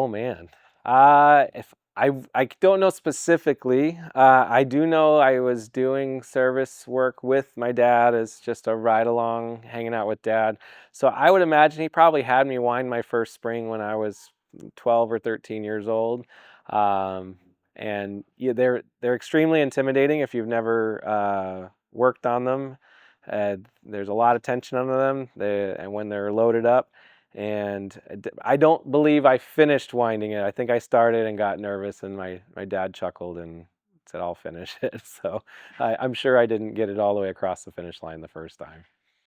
Oh man. If I don't know specifically. I do know I was doing service work with my dad as just a ride along, hanging out with dad. So I would imagine he probably had me wind my first spring when I was 12 or 13 years old. Um, and yeah, they're extremely intimidating if you've never worked on them. There's a lot of tension under them, and when they're loaded up. And I don't believe I finished winding it. I think I started and got nervous, and my dad chuckled and said, "I'll finish it." So I'm sure I didn't get it all the way across the finish line the first time.